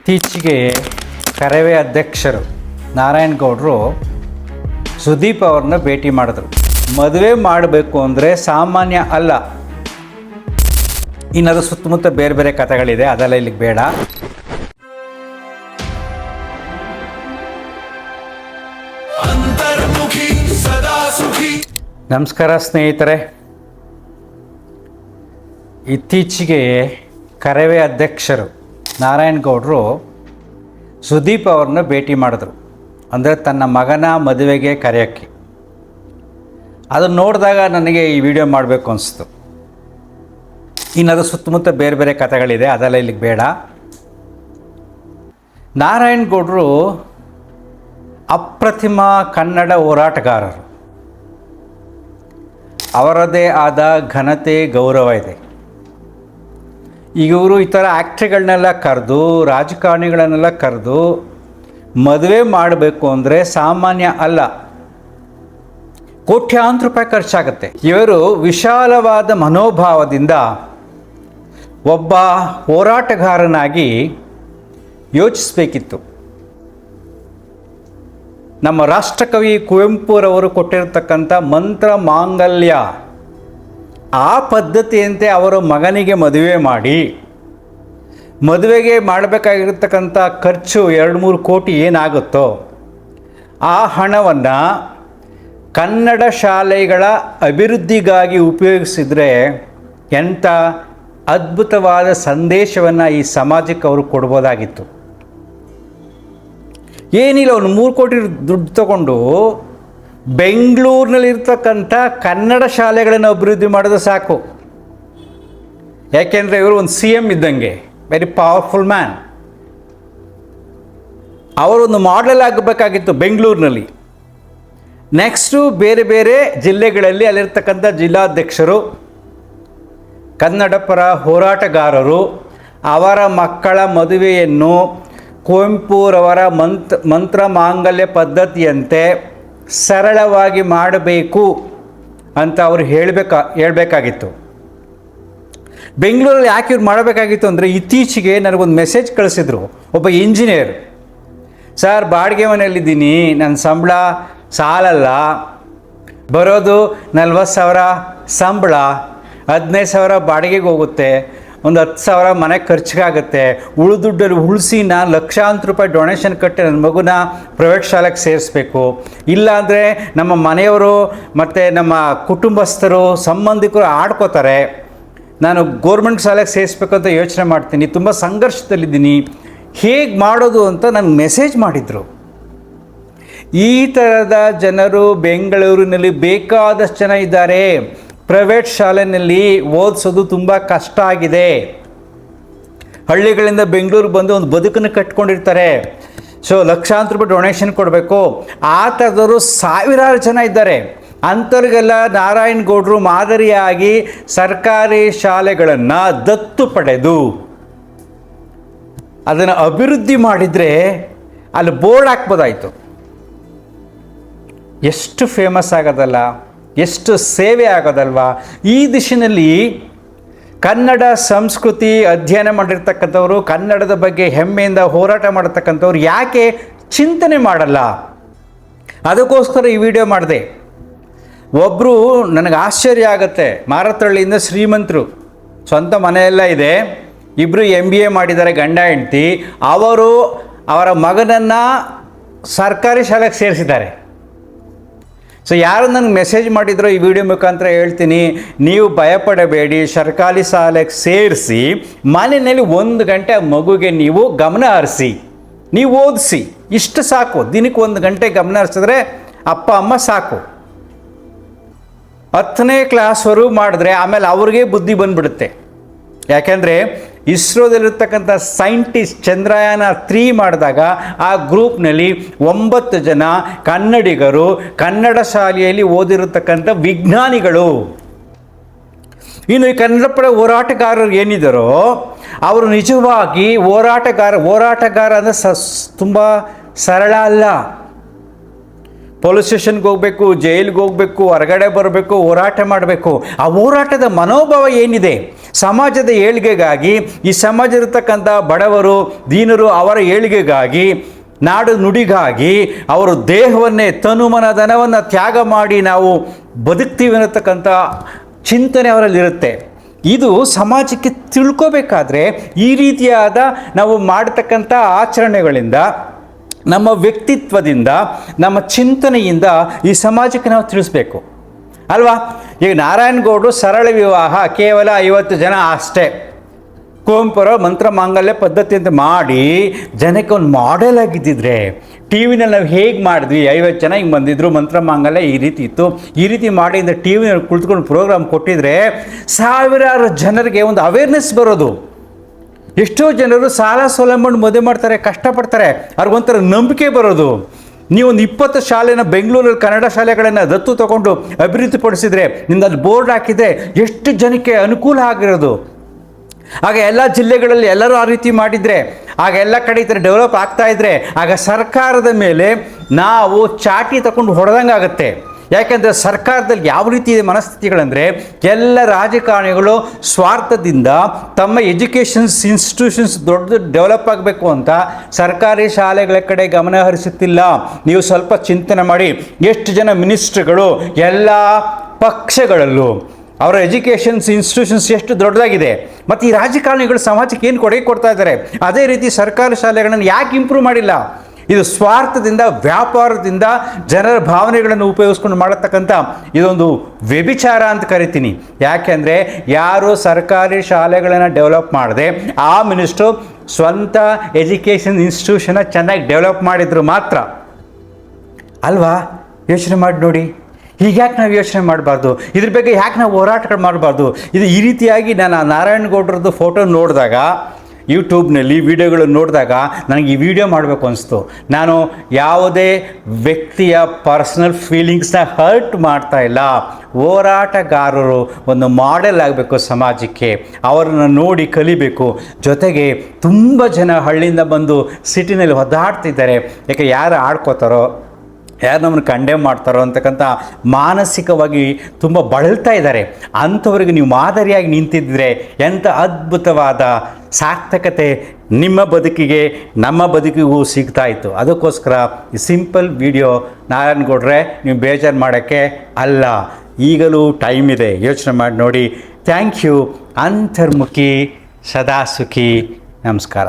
ಇತ್ತೀಚೆಗೆ ಕರವೇ ಅಧ್ಯಕ್ಷರು ನಾರಾಯಣಗೌಡರು ಸುದೀಪ್ ಅವ್ರನ್ನ ಭೇಟಿ ಮಾಡಿದ್ರು. ಮದುವೆ ಮಾಡಬೇಕು ಅಂದರೆ ಸಾಮಾನ್ಯ ಅಲ್ಲ. ಇನ್ನದು ಸುತ್ತಮುತ್ತ ಬೇರೆ ಬೇರೆ ಕಥೆಗಳಿದೆ, ಅದೆಲ್ಲ ಇಲ್ಲಿಗೆ ಬೇಡ. ನಮಸ್ಕಾರ ಸ್ನೇಹಿತರೆ. ಇತ್ತೀಚೆಗೆ ಕರವೇ ಅಧ್ಯಕ್ಷರು ನಾರಾಯಣಗೌಡರು ಸುದೀಪ್ ಅವ್ರನ್ನ ಭೇಟಿ ಮಾಡಿದ್ರು. ಅಂದರೆ ತನ್ನ ಮಗನ ಮದುವೆಗೆ ಕರೆಯೋಕ್ಕೆ. ಅದನ್ನು ನೋಡಿದಾಗ ನನಗೆ ಈ ವಿಡಿಯೋ ಮಾಡಬೇಕು ಅನಿಸ್ತು. ಇನ್ನದು ಸುತ್ತಮುತ್ತ ಬೇರೆ ಬೇರೆ ಕಥೆಗಳಿದೆ, ಅದೆಲ್ಲ ಇಲ್ಲಿಗೆ ಬೇಡ. ನಾರಾಯಣಗೌಡರು ಅಪ್ರತಿಮ ಕನ್ನಡ ಹೋರಾಟಗಾರರು. ಅವರದೇ ಆದ ಘನತೆ, ಗೌರವ ಇದೆ. ಈಗ ಇವರು ಈ ಥರ ಆ್ಯಕ್ಟ್ರಿಗಳನ್ನೆಲ್ಲ ಕರೆದು, ರಾಜಕಾರಣಿಗಳನ್ನೆಲ್ಲ ಕರೆದು ಮದುವೆ ಮಾಡಬೇಕು ಅಂದರೆ ಸಾಮಾನ್ಯ ಅಲ್ಲ. ಕೋಟ್ಯಾಂತರ ರೂಪಾಯಿ ಖರ್ಚಾಗುತ್ತೆ. ಇವರು ವಿಶಾಲವಾದ ಮನೋಭಾವದಿಂದ ಒಬ್ಬ ಹೋರಾಟಗಾರನಾಗಿ ಯೋಚಿಸಬೇಕಿತ್ತು. ನಮ್ಮ ರಾಷ್ಟ್ರಕವಿ ಕುವೆಂಪುರವರು ಕೊಟ್ಟಿರತಕ್ಕಂಥ ಮಂತ್ರ ಮಾಂಗಲ್ಯ, ಆ ಪದ್ಧತಿಯಂತೆ ಅವರ ಮಗನಿಗೆ ಮದುವೆ ಮಾಡಿ, ಮದುವೆಗೆ ಮಾಡಬೇಕಾಗಿರತಕ್ಕಂಥ ಖರ್ಚು 2-3 ಕೋಟಿ ಏನಾಗುತ್ತೋ ಆ ಹಣವನ್ನು ಕನ್ನಡ ಶಾಲೆಗಳ ಅಭಿವೃದ್ಧಿಗಾಗಿ ಉಪಯೋಗಿಸಿದರೆ ಎಂಥ ಅದ್ಭುತವಾದ ಸಂದೇಶವನ್ನು ಈ ಸಮಾಜಕ್ಕೆ ಅವರು ಕೊಡ್ಬೋದಾಗಿತ್ತು. ಏನಿಲ್ಲ, ಒಂದು 3 ಕೋಟಿ ದುಡ್ಡು ತಗೊಂಡು ಬೆಂಗಳೂರಿನಲ್ಲಿರ್ತಕ್ಕಂಥ ಕನ್ನಡ ಶಾಲೆಗಳನ್ನು ಅಭಿವೃದ್ಧಿ ಮಾಡೋದು ಸಾಕು. ಯಾಕೆಂದರೆ ಇವರು ಒಂದು CM ಇದ್ದಂಗೆ, ವೆರಿ ಪವರ್ಫುಲ್ ಮ್ಯಾನ್. ಅವರೊಂದು ಮಾಡೆಲ್ ಆಗಬೇಕಾಗಿತ್ತು ಬೆಂಗಳೂರಿನಲ್ಲಿ. ನೆಕ್ಸ್ಟು ಬೇರೆ ಬೇರೆ ಜಿಲ್ಲೆಗಳಲ್ಲಿ ಅಲ್ಲಿರ್ತಕ್ಕಂಥ ಜಿಲ್ಲಾಧ್ಯಕ್ಷರು, ಕನ್ನಡ ಪರ ಹೋರಾಟಗಾರರು ಅವರ ಮಕ್ಕಳ ಮದುವೆಯನ್ನು ಕುವೆಂಪುರವರ ಮಂತ್ರ ಮಾಂಗಲ್ಯ ಪದ್ಧತಿಯಂತೆ ಸರಳವಾಗಿ ಮಾಡಬೇಕು ಅಂತ ಅವರು ಹೇಳಬೇಕಾಗಿತ್ತು. ಬೆಂಗಳೂರಲ್ಲಿ ಯಾಕೆ ಇವ್ರು ಮಾಡಬೇಕಾಗಿತ್ತು ಅಂದರೆ, ಇತ್ತೀಚೆಗೆ ನನಗೊಂದು ಮೆಸೇಜ್ ಕಳಿಸಿದ್ರು ಒಬ್ಬ ಇಂಜಿನಿಯರ್. ಸರ್, ಬಾಡಿಗೆ ಮನೆಯಲ್ಲಿದ್ದೀನಿ, ನನ್ನ ಸಂಬಳ ಸಾಲಲ್ಲ, ಬರೋದು 40,000 ಸಂಬಳ, 15,000 ಬಾಡಿಗೆಗೆ ಹೋಗುತ್ತೆ, ಒಂದು 10,000 ಮನೆ ಖರ್ಚಿಗಾಗುತ್ತೆ, ದುಡ್ಡಲ್ಲಿ ಉಳಿಸಿ ನಾನು ಲಕ್ಷಾಂತರ ರೂಪಾಯಿ ಡೊನೇಷನ್ ಕಟ್ಟಿ ನನ್ನ ಮಗುನ ಪ್ರೈವೇಟ್ ಶಾಲೆಗೆ ಸೇರಿಸ್ಬೇಕು. ಇಲ್ಲಾಂದರೆ ನಮ್ಮ ಮನೆಯವರು ಮತ್ತು ನಮ್ಮ ಕುಟುಂಬಸ್ಥರು, ಸಂಬಂಧಿಕರು ಆಡ್ಕೋತಾರೆ. ನಾನು ಗೋರ್ಮೆಂಟ್ ಶಾಲೆಗೆ ಸೇರಿಸ್ಬೇಕು ಅಂತ ಯೋಚನೆ ಮಾಡ್ತೀನಿ, ತುಂಬ ಸಂಘರ್ಷದಲ್ಲಿದ್ದೀನಿ, ಹೇಗೆ ಮಾಡೋದು ಅಂತ ನನಗೆ ಮೆಸೇಜ್ ಮಾಡಿದರು. ಈ ಥರದ ಜನರು ಬೆಂಗಳೂರಿನಲ್ಲಿ ಬೇಕಾದಷ್ಟು ಜನ ಇದ್ದಾರೆ. ಪ್ರೈವೇಟ್ ಶಾಲೆಯಲ್ಲಿ ಓದಿಸೋದು ತುಂಬ ಕಷ್ಟ ಆಗಿದೆ. ಹಳ್ಳಿಗಳಿಂದ ಬೆಂಗಳೂರಿಗೆ ಬಂದು ಒಂದು ಬದುಕನ್ನು ಕಟ್ಕೊಂಡಿರ್ತಾರೆ. ಸೊ ಲಕ್ಷಾಂತರ ರೂಪಾಯಿ ಡೊನೇಷನ್ ಕೊಡಬೇಕು. ಆ ಥರದವರು ಸಾವಿರಾರು ಜನ ಇದ್ದಾರೆ. ಅಂಥವ್ರಿಗೆಲ್ಲ ನಾರಾಯಣಗೌಡರು ಮಾದರಿಯಾಗಿ ಸರ್ಕಾರಿ ಶಾಲೆಗಳನ್ನು ದತ್ತು ಪಡೆದು ಅದನ್ನು ಅಭಿವೃದ್ಧಿ ಮಾಡಿದರೆ ಅಲ್ಲಿ ಬೋರ್ಡ್ ಹಾಕ್ಬೋದಾಯಿತು. ಎಷ್ಟು ಫೇಮಸ್ ಆಗೋದಲ್ಲ, ಎಷ್ಟು ಸೇವೆ ಆಗೋದಲ್ವಾ. ಈ ದಿಶೆಯಲ್ಲಿ ಕನ್ನಡ ಸಂಸ್ಕೃತಿ ಅಧ್ಯಯನ ಮಾಡಿರ್ತಕ್ಕಂಥವ್ರು, ಕನ್ನಡದ ಬಗ್ಗೆ ಹೆಮ್ಮೆಯಿಂದ ಹೋರಾಟ ಮಾಡತಕ್ಕಂಥವ್ರು ಯಾಕೆ ಚಿಂತನೆ ಮಾಡಲ್ಲ? ಅದಕ್ಕೋಸ್ಕರ ಈ ವಿಡಿಯೋ ಮಾಡಿದೆ. ಒಬ್ಬರು ನನಗೆ ಆಶ್ಚರ್ಯ ಆಗುತ್ತೆ, ಮಾರತಳ್ಳಿಯಿಂದ ಶ್ರೀಮಂತರು, ಸ್ವಂತ ಮನೆಯೆಲ್ಲ ಇದೆ, ಇಬ್ಬರು MBA ಮಾಡಿದ್ದಾರೆ, ಗಂಡ ಹೆಂಡತಿ. ಅವರು ಅವರ ಮಗನನ್ನು ಸರ್ಕಾರಿ ಶಾಲೆಗೆ ಸೇರಿಸಿದ್ದಾರೆ. ಸೊ ಯಾರು ನನಗೆ ಮೆಸೇಜ್ ಮಾಡಿದ್ರೋ ಈ ವಿಡಿಯೋ ಮುಖಾಂತರ ಹೇಳ್ತೀನಿ, ನೀವು ಭಯಪಡಬೇಡಿ, ಸರ್ಕಾರಿ ಶಾಲೆಗೆ ಸೇರಿಸಿ ಮನೆಯಲ್ಲಿ 1 ಗಂಟೆ ಮಗುಗೆ ನೀವು ಗಮನ ಹರಿಸಿ, ನೀವು ಓದಿಸಿ, ಇಷ್ಟು ಸಾಕು. ದಿನಕ್ಕೆ 1 ಗಂಟೆ ಗಮನ ಹರಿಸಿದ್ರೆ ಅಪ್ಪ ಅಮ್ಮ ಸಾಕು. 10ನೇ ಕ್ಲಾಸ್ವರೆಗೂ ಮಾಡಿದ್ರೆ ಆಮೇಲೆ ಅವ್ರಿಗೆ ಬುದ್ಧಿ ಬಂದುಬಿಡುತ್ತೆ. ಯಾಕೆಂದರೆ ಇಸ್ರೋದಲ್ಲಿರ್ತಕ್ಕಂಥ ಸೈಂಟಿಸ್ಟ್ ಚಂದ್ರಯಾನ 3 ಮಾಡಿದಾಗ ಆ ಗ್ರೂಪ್ನಲ್ಲಿ 9 ಜನ ಕನ್ನಡಿಗರು, ಕನ್ನಡ ಶಾಲೆಯಲ್ಲಿ ಓದಿರತಕ್ಕಂಥ ವಿಜ್ಞಾನಿಗಳು. ಇನ್ನು ಈ ಕನ್ನಡ ಪರ ಹೋರಾಟಗಾರರು ಏನಿದ್ದಾರೋ ಅವರು ನಿಜವಾಗಿ ಹೋರಾಟಗಾರ ಅಂದರೆ ತುಂಬ ಸರಳ ಅಲ್ಲ. ಪೊಲೀಸ್ ಸ್ಟೇಷನ್ಗೆ ಹೋಗಬೇಕು, ಜೈಲಿಗೆ ಹೋಗಬೇಕು, ಹೊರಗಡೆ ಬರಬೇಕು, ಹೋರಾಟ ಮಾಡಬೇಕು. ಆ ಹೋರಾಟದ ಮನೋಭಾವ ಏನಿದೆ, ಸಮಾಜದ ಏಳಿಗೆಗಾಗಿ, ಈ ಸಮಾಜದಲ್ಲಿರ್ತಕ್ಕಂಥ ಬಡವರು ದೀನರು ಅವರ ಏಳಿಗೆಗಾಗಿ, ನಾಡು ನುಡಿಗಾಗಿ ಅವರು ದೇಹವನ್ನೇ ತನುಮನ ಧನವನ್ನು ತ್ಯಾಗ ಮಾಡಿ ನಾವು ಬದುಕ್ತೀವಿ ಅನ್ನತಕ್ಕಂಥ ಚಿಂತನೆ ಅವರಲ್ಲಿರುತ್ತೆ. ಇದು ಸಮಾಜಕ್ಕೆ ತಿಳ್ಕೋಬೇಕಾದ್ರೆ ಈ ರೀತಿಯಾದ ನಾವು ಮಾಡತಕ್ಕಂಥ ಆಚರಣೆಗಳಿಂದ, ನಮ್ಮ ವ್ಯಕ್ತಿತ್ವದಿಂದ, ನಮ್ಮ ಚಿಂತನೆಯಿಂದ ಈ ಸಮಾಜಕ್ಕೆ ನಾವು ತಿಳಿಸ್ಬೇಕು ಅಲ್ವಾ. ಈಗ ನಾರಾಯಣಗೌಡರು ಸರಳ ವಿವಾಹ ಕೇವಲ 50 ಜನ ಅಷ್ಟೇ, ಕುವೆಂಪುರ ಮಂತ್ರ ಮಾಂಗಲ್ಯ ಪದ್ಧತಿ ಅಂತ ಮಾಡಿ ಜನಕ್ಕೆ ಒಂದು ಮಾಡೆಲ್ ಆಗಿದ್ದಿದ್ರೆ, ಟಿ ವಿನಲ್ಲಿ ನಾವು ಹೇಗೆ ಮಾಡಿದ್ವಿ, 50 ಜನ ಹಿಂಗೆ ಬಂದಿದ್ರು, ಮಂತ್ರ ಮಾಂಗಲ್ಯ ಈ ರೀತಿ ಇತ್ತು, ಈ ರೀತಿ ಮಾಡಿ ಅಂತ ಟಿ ವಿನಲ್ಲಿ ಕುಳಿತುಕೊಂಡು ಪ್ರೋಗ್ರಾಮ್ ಕೊಟ್ಟಿದ್ರೆ ಸಾವಿರಾರು ಜನರಿಗೆ ಒಂದು ಅವೇರ್ನೆಸ್ ಬರೋದು. ಎಷ್ಟೋ ಜನರು ಸಾಲ ಸೌಲಭ್ಯ ಮದುವೆ ಮಾಡ್ತಾರೆ, ಕಷ್ಟಪಡ್ತಾರೆ, ಅವ್ರಿಗೊಂಥರ ನಂಬಿಕೆ ಬರೋದು. ನೀವೊಂದು 20 ಶಾಲೆನ ಬೆಂಗಳೂರಲ್ಲಿ ಕನ್ನಡ ಶಾಲೆಗಳನ್ನು ದತ್ತು ತಗೊಂಡು ಅಭಿವೃದ್ಧಿಪಡಿಸಿದರೆ, ನಿಮ್ಮಲ್ಲಿ ಬೋರ್ಡ್ ಹಾಕಿದರೆ ಎಷ್ಟು ಜನಕ್ಕೆ ಅನುಕೂಲ ಆಗಿರೋದು. ಆಗ ಎಲ್ಲ ಜಿಲ್ಲೆಗಳಲ್ಲಿ ಎಲ್ಲರೂ ಆ ರೀತಿ ಮಾಡಿದರೆ, ಆಗ ಎಲ್ಲ ಕಡೆ ಈ ಥರ ಡೆವಲಪ್ ಆಗ್ತಾಯಿದ್ರೆ, ಆಗ ಸರ್ಕಾರದ ಮೇಲೆ ನಾವು ಚಾಟಿ ತಗೊಂಡು ಹೊಡೆದಂಗೆ ಆಗುತ್ತೆ. ಯಾಕೆಂದರೆ ಸರ್ಕಾರದಲ್ಲಿ ಯಾವ ರೀತಿ ಇದೆ ಮನಸ್ಥಿತಿಗಳಂದರೆ, ಎಲ್ಲ ರಾಜಕಾರಣಿಗಳು ಸ್ವಾರ್ಥದಿಂದ ತಮ್ಮ ಎಜುಕೇಷನ್ಸ್ ಇನ್ಸ್ಟಿಟ್ಯೂಷನ್ಸ್ ದೊಡ್ಡ ಡೆವಲಪ್ ಆಗಬೇಕು ಅಂತ ಸರ್ಕಾರಿ ಶಾಲೆಗಳ ಕಡೆ ಗಮನ ಹರಿಸುತ್ತಿಲ್ಲ. ನೀವು ಸ್ವಲ್ಪ ಚಿಂತನೆ ಮಾಡಿ, ಎಷ್ಟು ಜನ ಮಿನಿಸ್ಟ್ರುಗಳು ಎಲ್ಲ ಪಕ್ಷಗಳಲ್ಲೂ ಅವರ ಎಜುಕೇಷನ್ಸ್ ಇನ್ಸ್ಟಿಟ್ಯೂಷನ್ಸ್ ಎಷ್ಟು ದೊಡ್ಡದಾಗಿದೆ. ಮತ್ತು ಈ ರಾಜಕಾರಣಿಗಳು ಸಮಾಜಕ್ಕೆ ಏನು ಕೊಡುಗೆ ಕೊಡ್ತಾ ಇದ್ದಾರೆ, ಅದೇ ರೀತಿ ಸರ್ಕಾರಿ ಶಾಲೆಗಳನ್ನು ಯಾಕೆ ಇಂಪ್ರೂವ್ ಮಾಡಿಲ್ಲ? ಇದು ಸ್ವಾರ್ಥದಿಂದ, ವ್ಯಾಪಾರದಿಂದ, ಜನರ ಭಾವನೆಗಳನ್ನು ಉಪಯೋಗಿಸ್ಕೊಂಡು ಮಾಡತಕ್ಕಂಥ ಇದೊಂದು ವ್ಯಭಿಚಾರ ಅಂತ ಕರಿತೀನಿ. ಯಾಕೆಂದರೆ ಯಾರು ಸರ್ಕಾರಿ ಶಾಲೆಗಳನ್ನು ಡೆವಲಪ್ ಮಾಡದೆ ಆ ಮಿನಿಸ್ಟ್ರು ಸ್ವಂತ ಎಜುಕೇಷನ್ ಇನ್ಸ್ಟಿಟ್ಯೂಷನ್ನ ಚೆನ್ನಾಗಿ ಡೆವಲಪ್ ಮಾಡಿದ್ರು ಮಾತ್ರ ಅಲ್ವಾ. ಯೋಚನೆ ಮಾಡಿ ನೋಡಿ, ಹೀಗ್ಯಾಕೆ ನಾವು ಯೋಚನೆ ಮಾಡಬಾರ್ದು? ಇದ್ರ ಬಗ್ಗೆ ಯಾಕೆ ನಾವು ಹೋರಾಟಗಳು ಮಾಡಬಾರ್ದು? ಇದು ಈ ರೀತಿಯಾಗಿ ನಾನು ನಾರಾಯಣಗೌಡರದ್ದು ಫೋಟೋ ನೋಡಿದಾಗ, ಯೂಟ್ಯೂಬ್ನಲ್ಲಿ ವಿಡಿಯೋಗಳನ್ನು ನೋಡಿದಾಗ ನನಗೆ ಈ ವಿಡಿಯೋ ಮಾಡಬೇಕು ಅನಿಸ್ತು. ನಾನು ಯಾವುದೇ ವ್ಯಕ್ತಿಯ ಪರ್ಸ್ನಲ್ ಫೀಲಿಂಗ್ಸ್ನ ಹರ್ಟ್ ಮಾಡ್ತಾ ಇಲ್ಲ. ಹೋರಾಟಗಾರರು ಒಂದು ಮಾಡೆಲ್ ಆಗಬೇಕು ಸಮಾಜಕ್ಕೆ, ಅವರನ್ನು ನೋಡಿ ಕಲಿಬೇಕು. ಜೊತೆಗೆ ತುಂಬ ಜನ ಹಳ್ಳಿಯಿಂದ ಬಂದು ಸಿಟಿನಲ್ಲಿ ಒದ್ದಾಡ್ತಿದ್ದಾರೆ. ಯಾಕೆ ಯಾರು ಆಡ್ಕೋತಾರೋ, ಯಾರು ನಮ್ಮನ್ನು ಕಂಡೆಮ್ ಮಾಡ್ತಾರೋ ಅಂತಕ್ಕಂಥ ಮಾನಸಿಕವಾಗಿ ತುಂಬ ಬಳಲ್ತಾ ಇದ್ದಾರೆ. ಅಂಥವ್ರಿಗೆ ನೀವು ಮಾದರಿಯಾಗಿ ನಿಂತಿದ್ದರೆ ಎಂಥ ಅದ್ಭುತವಾದ ಸಾರ್ಥಕತೆ ನಿಮ್ಮ ಬದುಕಿಗೆ, ನಮ್ಮ ಬದುಕಿಗೂ ಸಿಗ್ತಾ ಇತ್ತು. ಅದಕ್ಕೋಸ್ಕರ ಈ ಸಿಂಪಲ್ ವಿಡಿಯೋ ನಾರಾಯಣಗೌಡ್ರೆ, ನೀವು ಬೇಜಾರು ಮಾಡೋಕ್ಕೆ ಅಲ್ಲ, ಈಗಲೂ ಟೈಮ್ ಇದೆ, ಯೋಚನೆ ಮಾಡಿ ನೋಡಿ. Thank you. ಅಂತರ್ಮುಖಿ, ಸದಾ ಸುಖಿ. ನಮಸ್ಕಾರ.